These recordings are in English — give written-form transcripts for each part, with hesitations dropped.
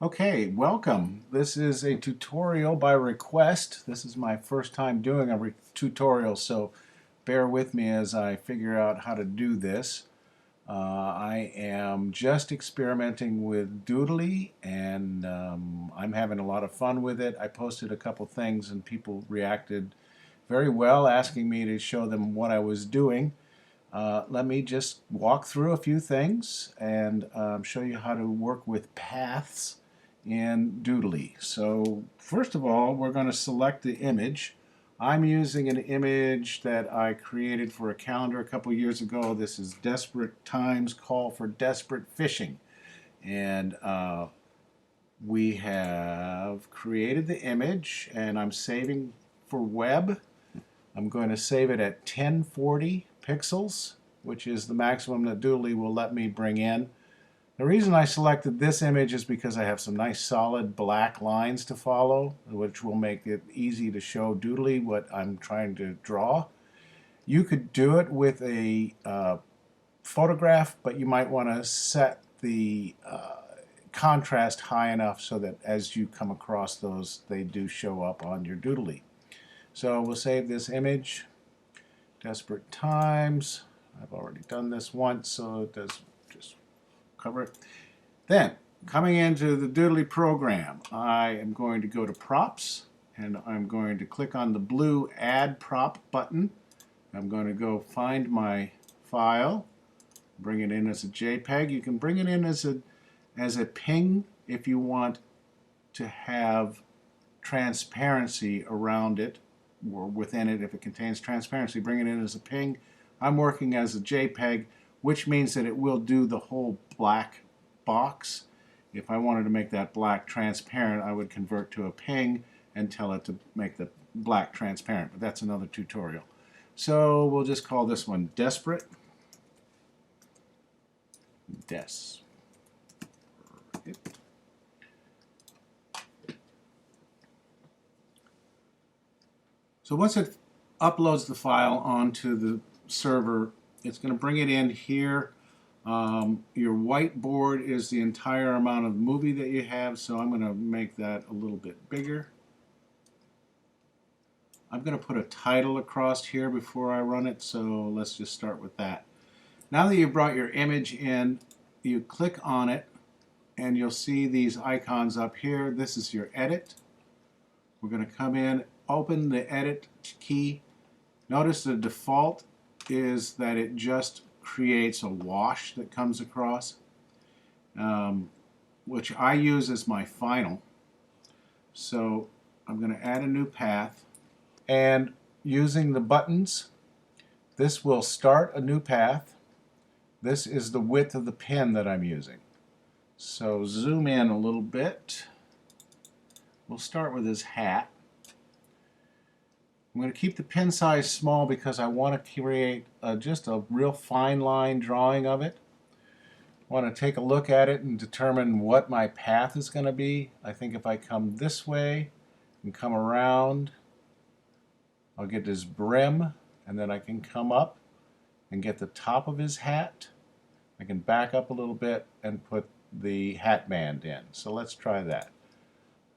Okay, welcome. This is a tutorial by request. This is my first time doing a tutorial, so bear with me as I figure out how to do this. I am just experimenting with Doodly, and I'm having a lot of fun with it. I posted a couple things and people reacted very well, asking me to show them what I was doing. Let me just walk through a few things and show you how to work with paths in Doodly. So first of all, we're going to select the image. I'm using an image that I created for a calendar a couple years ago. This is Desperate Times Call for Desperate Fishing. And we have created the image, and I'm saving for web. I'm going to save it at 1040 pixels, which is the maximum that Doodly will let me bring in. The reason I selected this image is because I have some nice solid black lines to follow, which will make it easy to show Doodly what I'm trying to draw. You could do it with a photograph, but you might want to set the contrast high enough so that as you come across those, they do show up on your Doodly. So we'll save this image, Desperate Times. I've already done this once, so it does just cover it. Then, coming into the Doodly program, I am going to go to Props, and I'm going to click on the blue Add Prop button. I'm going to go find my file, bring it in as a JPEG. You can bring it in as a ping if you want to have transparency around it, or within it if it contains transparency. Bring it in as a ping. I'm working as a JPEG, which means that it will do the whole black box. If I wanted to make that black transparent, I would convert to a ping and tell it to make the black transparent, but that's another tutorial. So we'll just call this one Desperate. Des. So once it uploads the file onto the server, it's going to bring it in here. Your whiteboard is the entire amount of movie that you have, so I'm going to make that a little bit bigger. I'm going to put a title across here before I run it, so let's just start with that. Now that you've brought your image in, you click on it, and you'll see these icons up here. This is your edit. We're going to come in, open the edit key. Notice the default is that it just creates a wash that comes across, which I use as my final. So I'm going to add a new path, and using the buttons, this will start a new path. This is the width of the pen that I'm using. So zoom in a little bit. We'll start with his hat. I'm going to keep the pen size small because I want to create just a real fine line drawing of it. I want to take a look at it and determine what my path is going to be. I think if I come this way and come around, I'll get his brim, and then I can come up and get the top of his hat. I can back up a little bit and put the hat band in. So let's try that.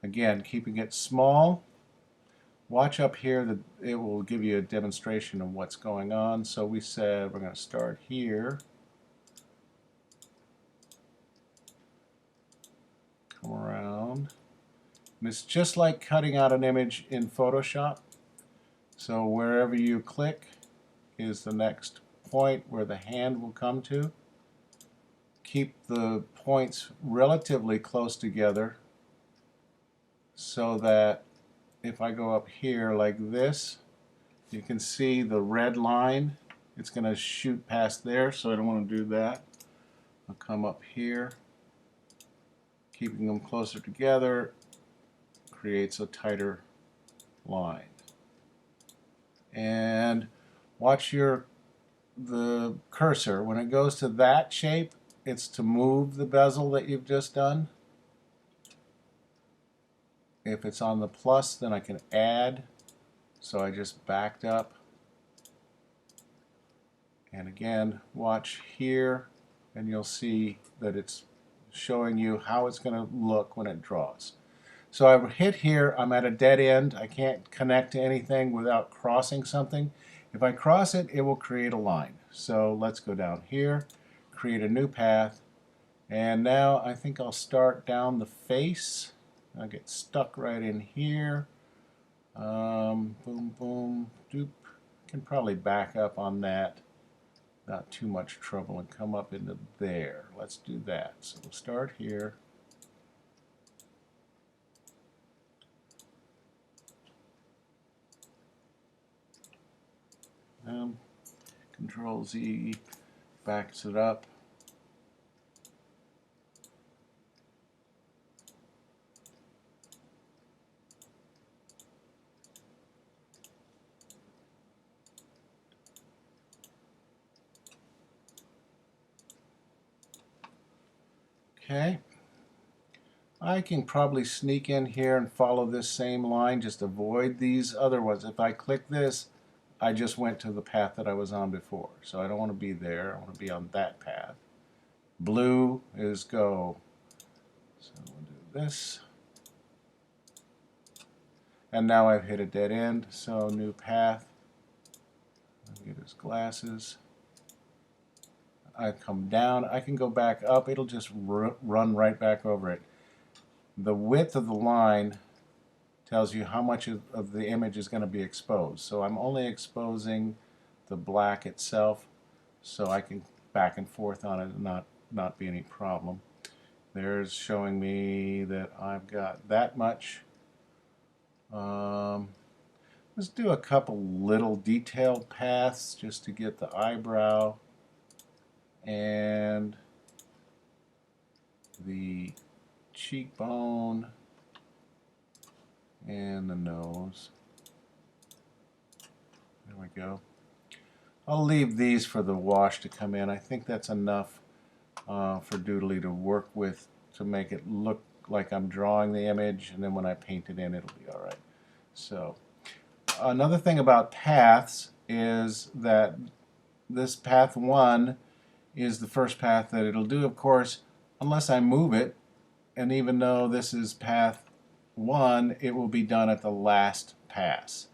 Again, keeping it small. Watch up here that it will give you a demonstration of what's going on. So we said we're going to start here. Come around. And it's just like cutting out an image in Photoshop. So wherever you click is the next point where the hand will come to. Keep the points relatively close together so that if I go up here like this, you can see the red line. It's going to shoot past there, so I don't want to do that. I'll come up here. Keeping them closer together creates a tighter line. And watch the cursor. When it goes to that shape, it's to move the bezel that you've just done. If it's on the plus, then I can add. So I just backed up. And again, watch here, and you'll see that it's showing you how it's going to look when it draws. So I've hit here, I'm at a dead end. I can't connect to anything without crossing something. If I cross it, it will create a line. So let's go down here, create a new path, and now I think I'll start down the face. I'll get stuck right in here. Boom, boom, doop. Can probably back up on that. Not too much trouble and come up into there. Let's do that. So we'll start here. Control Z backs it up. Okay. I can probably sneak in here and follow this same line, just avoid these other ones. If I click this, I just went to the path that I was on before. So I don't want to be there. I want to be on that path. Blue is go. So we'll do this. And now I've hit a dead end, so new path. I'll get his glasses. I come down. I can go back up. It'll just run right back over it. The width of the line tells you how much of the image is going to be exposed. So I'm only exposing the black itself, so I can back and forth on it and not be any problem. There's showing me that I've got that much. Let's do a couple little detailed paths just to get the eyebrow and the cheekbone and the nose. There we go. I'll leave these for the wash to come in. I think that's enough for Doodly to work with to make it look like I'm drawing the image, and then when I paint it in, it'll be all right. So another thing about paths is that this path 1 is the first path that it'll do, of course, unless I move it. And even though this is path 1, it will be done at the last pass.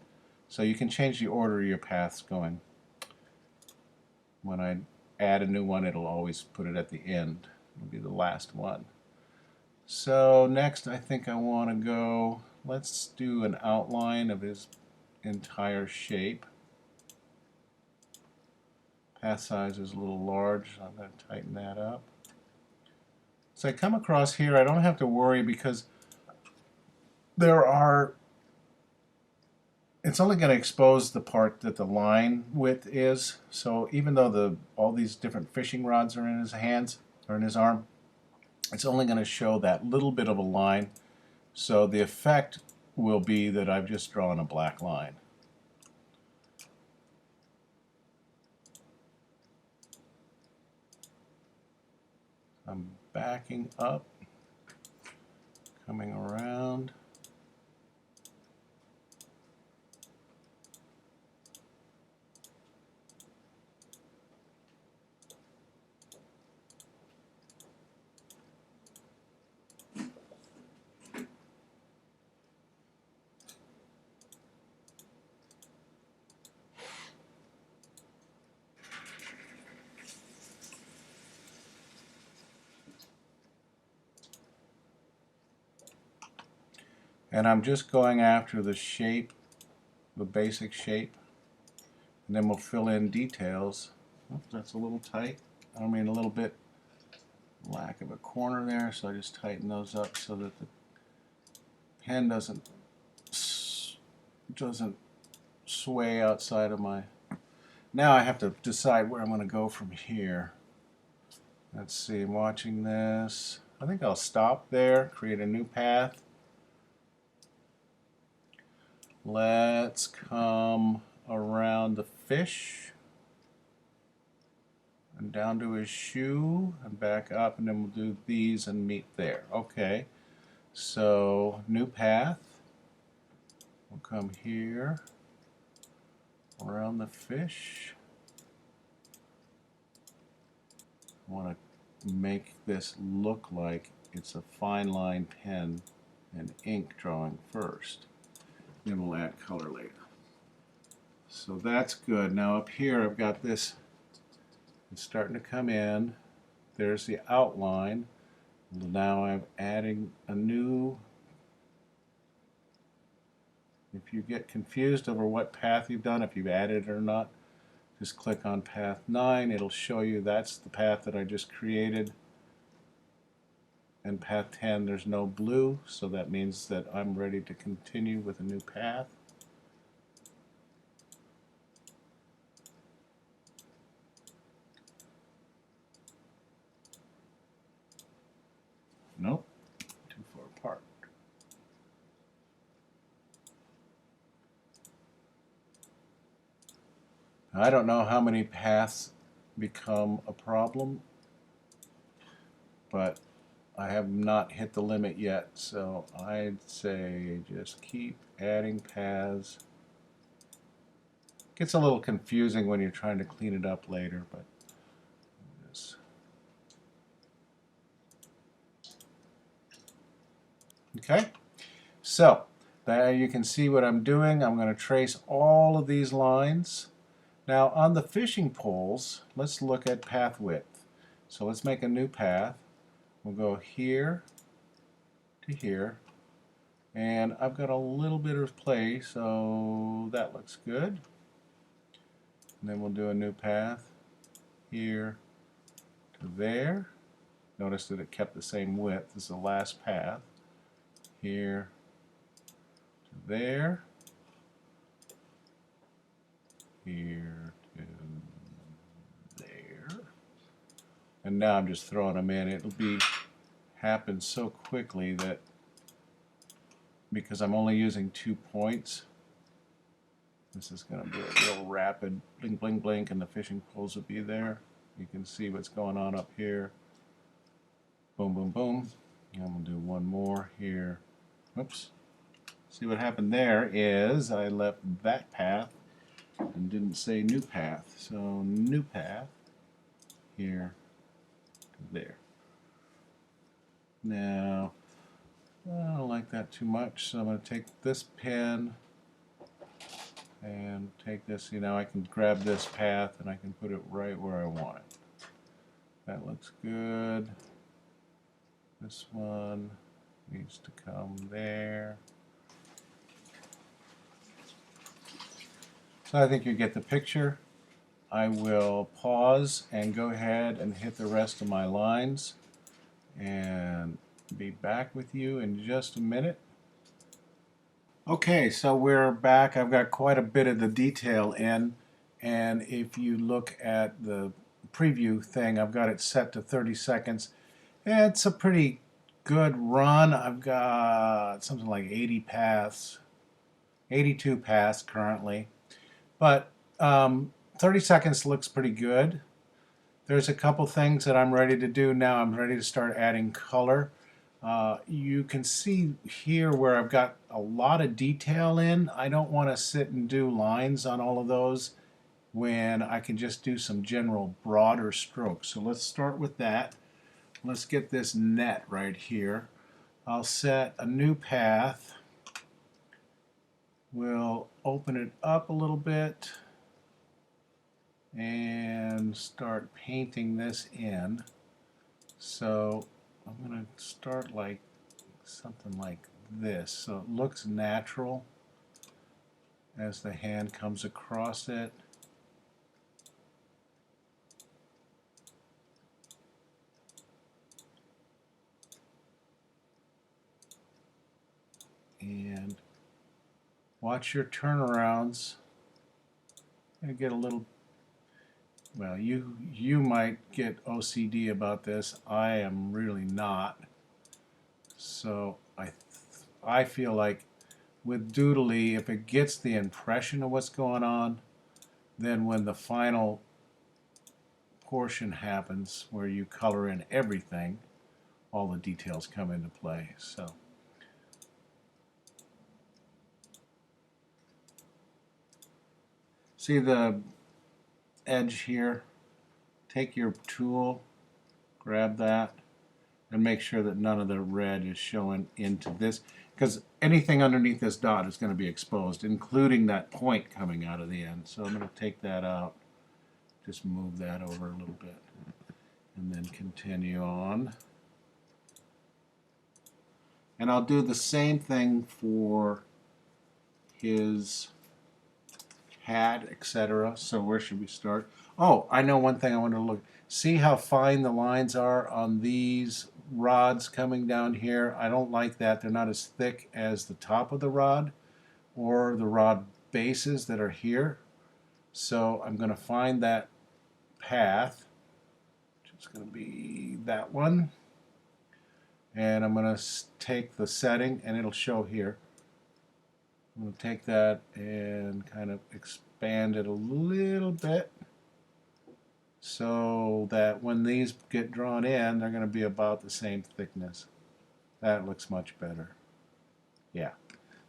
So you can change the order of your paths going. When I add a new one, it'll always put it at the end. It'll be the last one. So next I think I want to go, let's do an outline of his entire shape. Path size is a little large, so I'm going to tighten that up. So I come across here, I don't have to worry because it's only going to expose the part that the line width is. So even though all these different fishing rods are in his hands or in his arm, it's only going to show that little bit of a line. So the effect will be that I've just drawn a black line. I'm backing up, coming around. And I'm just going after the shape, the basic shape, and then we'll fill in details. Oh, that's a little tight. I mean a little bit lack of a corner there, so I just tighten those up so that the pen doesn't sway outside of my... Now I have to decide where I'm going to go from here. Let's see, I'm watching this. I think I'll stop there, create a new path. Let's come around the fish and down to his shoe and back up, and then we'll do these and meet there. Okay, so new path. We'll come here around the fish. I want to make this look like it's a fine line pen and ink drawing first. Then we'll add color later. So that's good. Now up here I've got this, it's starting to come in. There's the outline. Now I'm adding a new, if you get confused over what path you've done, if you've added it or not, just click on path 9. It'll show you that's the path that I just created. And path 10, there's no blue, so that means that I'm ready to continue with a new path. Nope, too far apart. I don't know how many paths become a problem, but I have not hit the limit yet, so I'd say just keep adding paths. Gets a little confusing when you're trying to clean it up later, but just okay. So there you can see what I'm doing. I'm going to trace all of these lines. Now on the fishing poles, let's look at path width. So let's make a new path. We'll go here to here, and I've got a little bit of play, so that looks good. And then we'll do a new path here to there. Notice that it kept the same width as the last path. Here to there. Here to there. And now I'm just throwing them in. It'll be happen so quickly that because I'm only using 2 points, this is going to be a real rapid blink, blink, blink, and the fishing poles will be there. You can see what's going on up here. Boom, boom, boom. And we'll do one more here. Oops. See what happened there is I left that path and didn't say new path. So new path here to there. Now, I don't like that too much, so I'm going to take this pen and take this. See, now I can grab this path and I can put it right where I want it. That looks good. This one needs to come there. So I think you get the picture. I will pause and go ahead and hit the rest of my lines and be back with you in just a minute. Okay, so we're back. I've got quite a bit of the detail in, and if you look at the preview thing, I've got it set to 30 seconds. It's a pretty good run. I've got something like 80 paths, 82 paths currently, but 30 seconds looks pretty good. There's a couple things that I'm ready to do now. I'm ready to start adding color. You can see here where I've got a lot of detail in. I don't want to sit and do lines on all of those when I can just do some general broader strokes. So let's start with that. Let's get this net right here. I'll set a new path. We'll open it up a little bit and start painting this in. So I'm going to start like something like this, so it looks natural as the hand comes across it. And watch your turnarounds. I get a little, well, you might get OCD about this. I am really not. So I feel like with Doodly, if it gets the impression of what's going on, then when the final portion happens where you color in everything, all the details come into play. So see the edge here? Take your tool, grab that and make sure that none of the red is showing into this, because anything underneath this dot is going to be exposed, including that point coming out of the end. So I'm going to take that out, just move that over a little bit, and then continue on. And I'll do the same thing for his hat, etc. So where should we start? Oh, I know one thing I want to look. See how fine the lines are on these rods coming down here? I don't like that. They're not as thick as the top of the rod or the rod bases that are here. So I'm going to find that path, which is going to be that one. And I'm going to take the setting, and it'll show here. I'm going to take that and kind of expand it a little bit so that when these get drawn in, they're going to be about the same thickness. That looks much better. Yeah,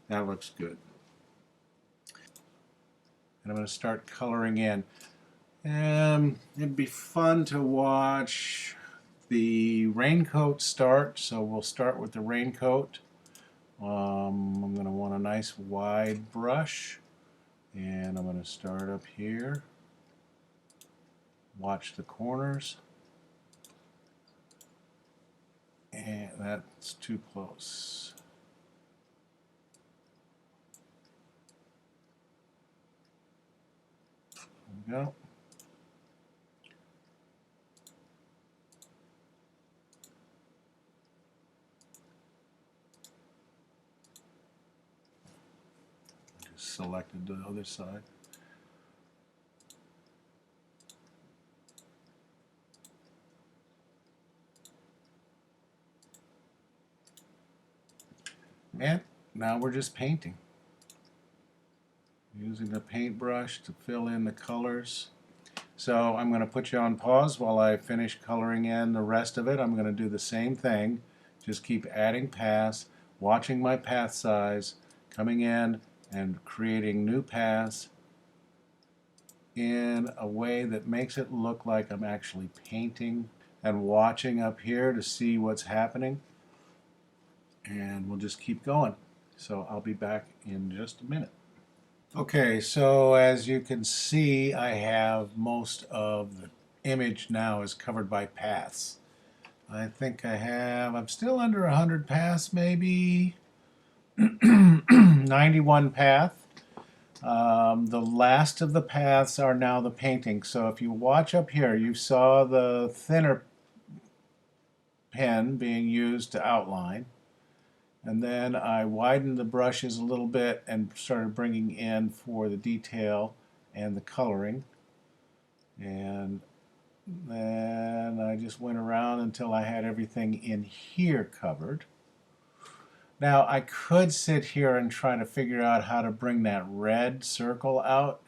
that looks good. And I'm going to start coloring in. It'd be fun to watch the raincoat start, so we'll start with the raincoat. I'm going to want a nice wide brush, and I'm going to start up here. Watch the corners, and that's too close. There we go. Just selected the other side. And now we're just painting. Using the paintbrush to fill in the colors. So I'm going to put you on pause while I finish coloring in the rest of it. I'm going to do the same thing. Just keep adding paths, watching my path size, coming in and creating new paths in a way that makes it look like I'm actually painting, and watching up here to see what's happening. And we'll just keep going. So I'll be back in just a minute. Okay, so as you can see, I have most of the image now is covered by paths. I think I'm still under 100 paths, maybe 91 path. The last of the paths are now the painting. So if you watch up here, you saw the thinner pen being used to outline. And then I widened the brushes a little bit and started bringing in for the detail and the coloring. And then I just went around until I had everything in here covered. Now I could sit here and try to figure out how to bring that red circle out,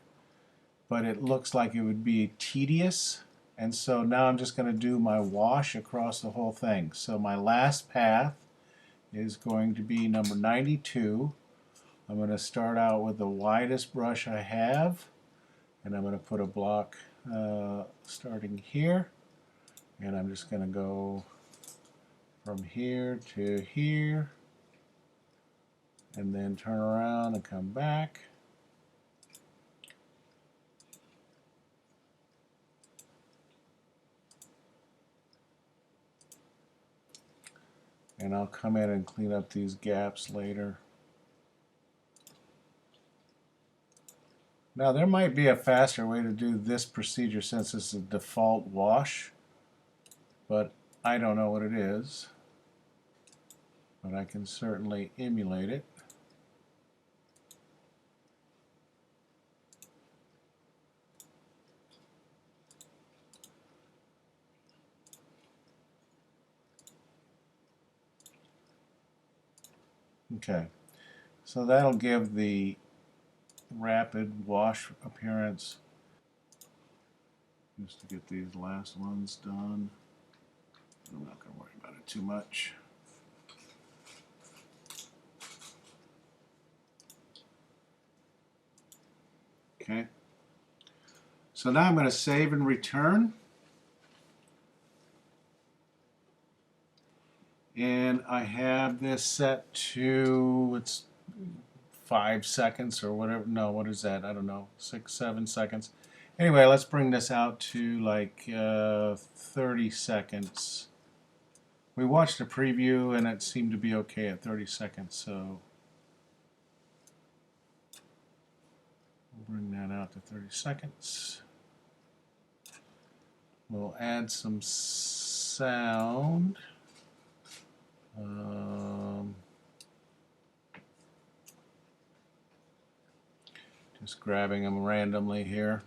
but it looks like it would be tedious. And so now I'm just going to do my wash across the whole thing. So my last path is going to be number 92. I'm going to start out with the widest brush I have, and I'm going to put a block starting here, and I'm just going to go from here to here, and then turn around and come back. And I'll come in and clean up these gaps later. Now there might be a faster way to do this procedure since it's a default wash, but I don't know what it is. But I can certainly emulate it. Okay, so that'll give the rapid wash appearance. Just to get these last ones done. I'm not going to worry about it too much. Okay, so now I'm going to save and return. and I have this set to, it's 5 seconds or whatever. No, what is that? I don't know, 6, 7 seconds. Anyway, let's bring this out to like 30 seconds. We watched a preview and it seemed to be okay at 30 seconds, so we'll bring that out to 30 seconds. We'll add some sound. Just grabbing them randomly here.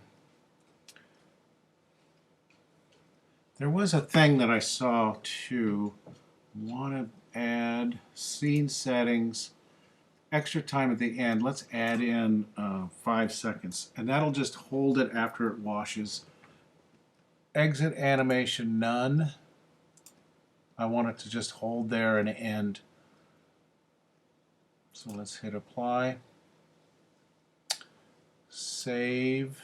There was a thing that I saw too. Want to add scene settings, extra time at the end. Let's add in 5 seconds, and that'll just hold it after it washes. Exit animation none. I want it to just hold there and end. So let's hit apply. Save.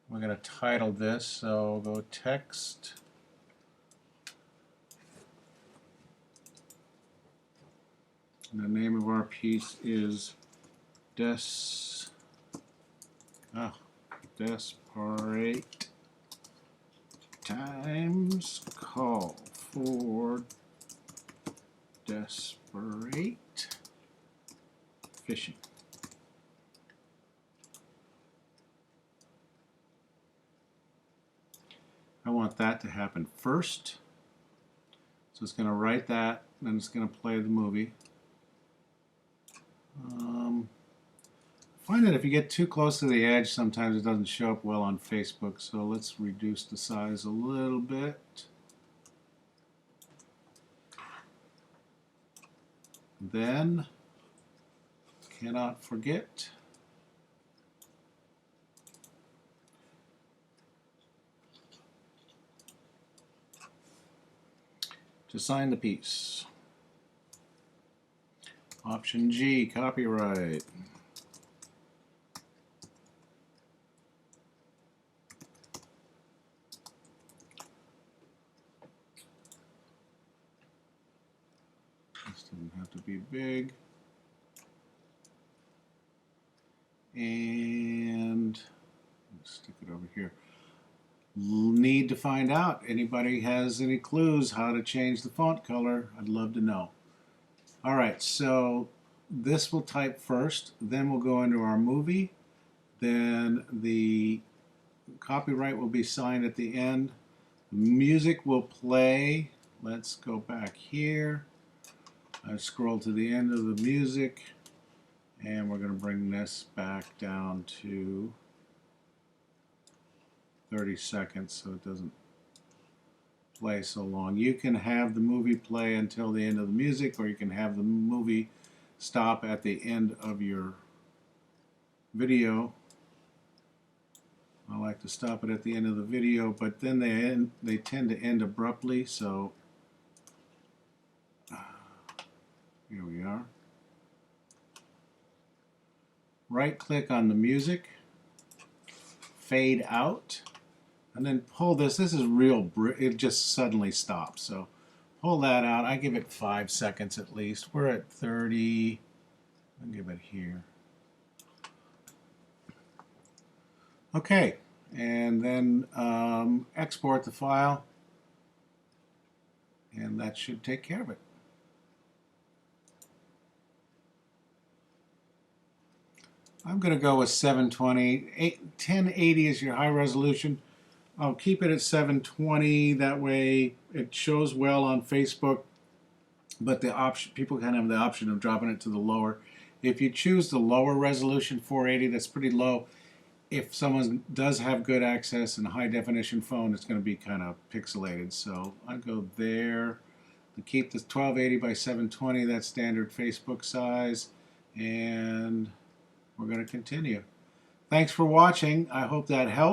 We're going to title this, so go text. And the name of our piece is Desperate Times Call for Desperate Fishing. I want that to happen first. So it's going to write that, then it's going to play the movie. I find that if you get too close to the edge, sometimes it doesn't show up well on Facebook. So let's reduce the size a little bit. Then, cannot forget, to sign the piece. Option G, copyright. This doesn't have to be big. And let's stick it over here. Need to find out. Anybody has any clues how to change the font color? I'd love to know. All right, so this will type first, then we'll go into our movie, then the copyright will be signed at the end. Music will play. Let's go back here. I scroll to the end of the music, and we're going to bring this back down to 30 seconds so it doesn't play so long. You can have the movie play until the end of the music, or you can have the movie stop at the end of your video. I like to stop it at the end of the video, but then they tend to end abruptly, so here we are. Right click on the music, fade out, and then pull this. This is real, it just suddenly stops. So pull that out. I give it 5 seconds at least. We're at 30. I'll give it here. Okay, and then export the file, and that should take care of it. I'm going to go with 720. 1080 is your high resolution. I'll keep it at 720. That way it shows well on Facebook, but the option, people can have the option of dropping it to the lower. If you choose the lower resolution 480, that's pretty low. If someone does have good access and a high definition phone, it's going to be kind of pixelated. So I'll go there. To keep the 1280 by 720, that's standard Facebook size, and we're going to continue. Thanks for watching. I hope that helped.